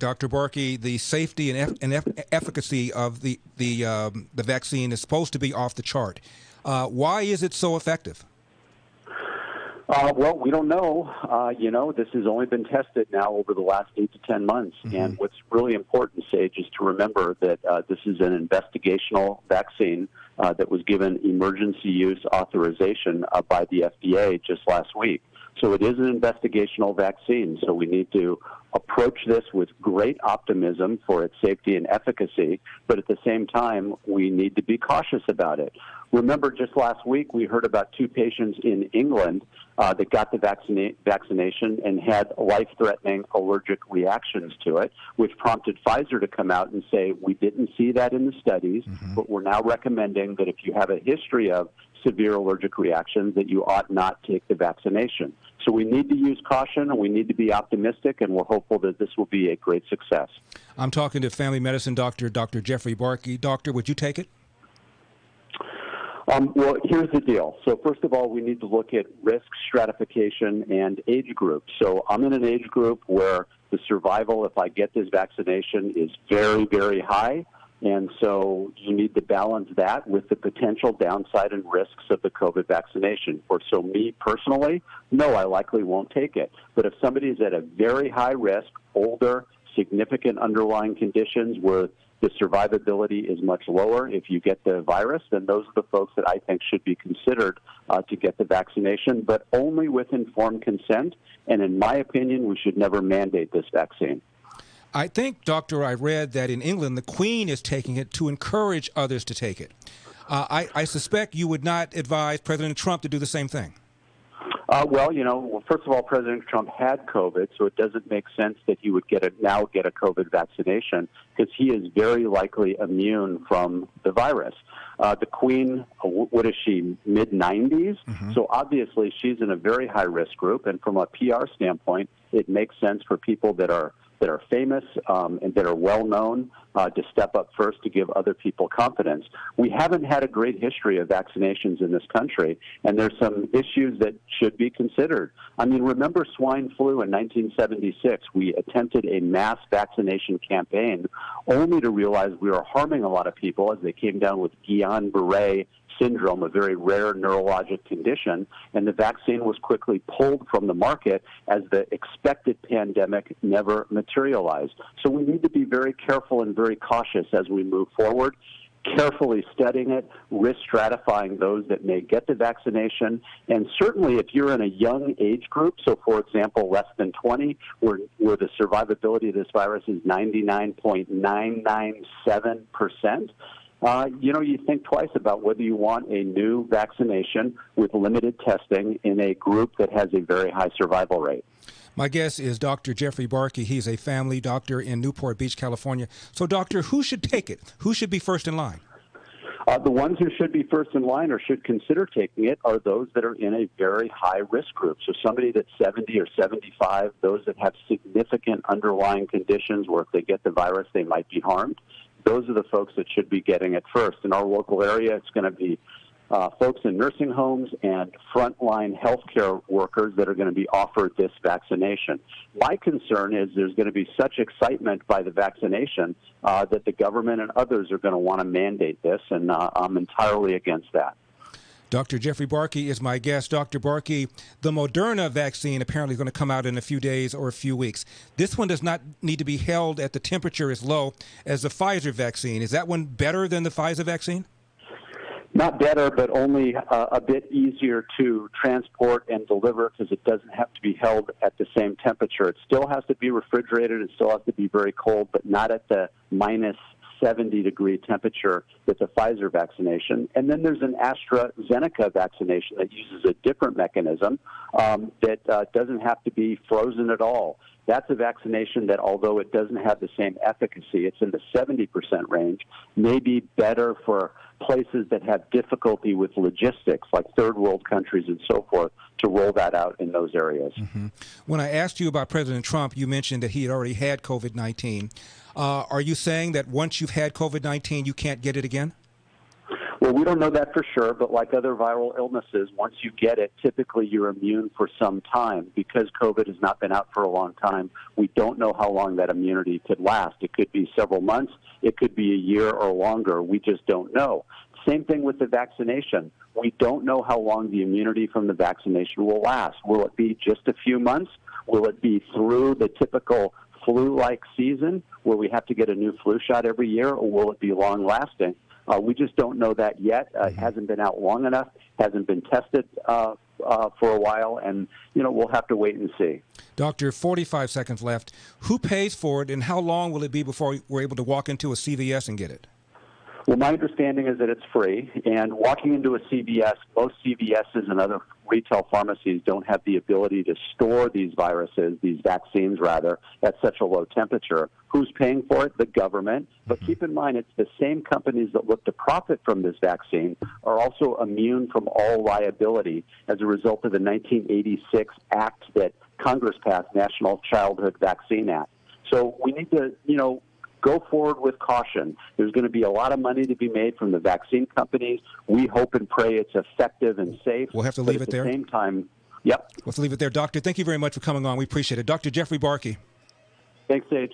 Dr. Barke, the safety and efficacy of the vaccine is supposed to be off the chart. Why is it so effective? Well, we don't know. This has only been tested now over the last 8 to 10 months. Mm-hmm. And what's really important, Sage, is to remember that this is an investigational vaccine that was given emergency use authorization by the FDA just last week. So it is an investigational vaccine. So we need to approach this with great optimism for its safety and efficacy, but at the same time, we need to be cautious about it. Remember, just last week, we heard about 2 patients in England that got the vaccination and had life-threatening allergic reactions to it, which prompted Pfizer to come out and say, we didn't see that in the studies, but we're now recommending that if you have a history of severe allergic reactions, that you ought not take the vaccination. So we need to use caution, and we need to be optimistic, and we're hopeful that this will be a great success. I'm talking to family medicine doctor, Dr. Jeffrey Barke. Doctor, would you take it? Well, here's the deal. So first of all, we need to look at risk stratification and age group. So I'm in an age group where the survival, if I get this vaccination, is very, very high. And so you need to balance that with the potential downside and risks of the COVID vaccination. Or so me personally, no, I likely won't take it. But if somebody is at a very high risk, older, significant underlying conditions where the survivability is much lower if you get the virus, then those are the folks that I think should be considered to get the vaccination, but only with informed consent. And in my opinion, we should never mandate this vaccine. I think, Doctor, I read that in England, the Queen is taking it to encourage others to take it. I suspect you would not advise President Trump to do the same thing. First of all, President Trump had COVID, so it doesn't make sense that he would now get a COVID vaccination because he is very likely immune from the virus. The Queen, what is she, mid-90s? Mm-hmm. So obviously she's in a very high-risk group, and from a PR standpoint, it makes sense for people that are famous and that are well-known to step up first to give other people confidence. We haven't had a great history of vaccinations in this country, and there's some issues that should be considered. I mean, remember swine flu in 1976? We attempted a mass vaccination campaign only to realize we were harming a lot of people as they came down with Guillain-Barré syndrome, a very rare neurologic condition, and the vaccine was quickly pulled from the market as the expected pandemic never materialized. So we need to be very careful and very cautious as we move forward, carefully studying it, risk stratifying those that may get the vaccination, and certainly if you're in a young age group, so for example less than 20, where the survivability of this virus is 99.997%, you think twice about whether you want a new vaccination with limited testing in a group that has a very high survival rate. My guest is Dr. Jeffrey Barke. He's a family doctor in Newport Beach, California. So, doctor, who should take it? Who should be first in line? The ones who should be first in line or should consider taking it are those that are in a very high-risk group. So somebody that's 70 or 75, those that have significant underlying conditions where if they get the virus, they might be harmed. Those are the folks that should be getting it first. In our local area, it's going to be folks in nursing homes and frontline healthcare workers that are going to be offered this vaccination. My concern is there's going to be such excitement by the vaccination that the government and others are going to want to mandate this, and I'm entirely against that. Dr. Jeffrey Barke is my guest. Dr. Barke, the Moderna vaccine apparently is going to come out in a few days or a few weeks. This one does not need to be held at the temperature as low as the Pfizer vaccine. Is that one better than the Pfizer vaccine? Not better, but only a bit easier to transport and deliver because it doesn't have to be held at the same temperature. It still has to be refrigerated. It still has to be very cold, but not at the minus 70-degree temperature with the Pfizer vaccination. And then there's an AstraZeneca vaccination that uses a different mechanism that doesn't have to be frozen at all. That's a vaccination that, although it doesn't have the same efficacy, it's in the 70% range, may be better for places that have difficulty with logistics, like third world countries and so forth, to roll that out in those areas. Mm-hmm. When I asked you about President Trump, you mentioned that he had already had COVID-19. Are you saying that once you've had COVID-19, you can't get it again? Well, we don't know that for sure, but like other viral illnesses, once you get it, typically you're immune for some time. Because COVID has not been out for a long time, we don't know how long that immunity could last. It could be several months. It could be a year or longer. We just don't know. Same thing with the vaccination. We don't know how long the immunity from the vaccination will last. Will it be just a few months? Will it be through the typical flu-like season where we have to get a new flu shot every year, or will it be long-lasting? We just don't know that yet. It hasn't been out long enough, hasn't been tested for a while, and, we'll have to wait and see. Doctor, 45 seconds left. Who pays for it, and how long will it be before we're able to walk into a CVS and get it? Well, my understanding is that it's free, and walking into a CVS, most CVSs and other retail pharmacies don't have the ability to store these viruses, these vaccines rather, at such a low temperature. Who's paying for it? The government. But keep in mind, it's the same companies that look to profit from this vaccine are also immune from all liability as a result of the 1986 act that Congress passed, National Childhood Vaccine Act. So we need to, go forward with caution. There's going to be a lot of money to be made from the vaccine companies. We hope and pray it's effective and safe. We'll have to leave it there. At the same time, yep. We'll have to leave it there. Doctor, thank you very much for coming on. We appreciate it. Dr. Jeffrey Barke. Thanks, Sage.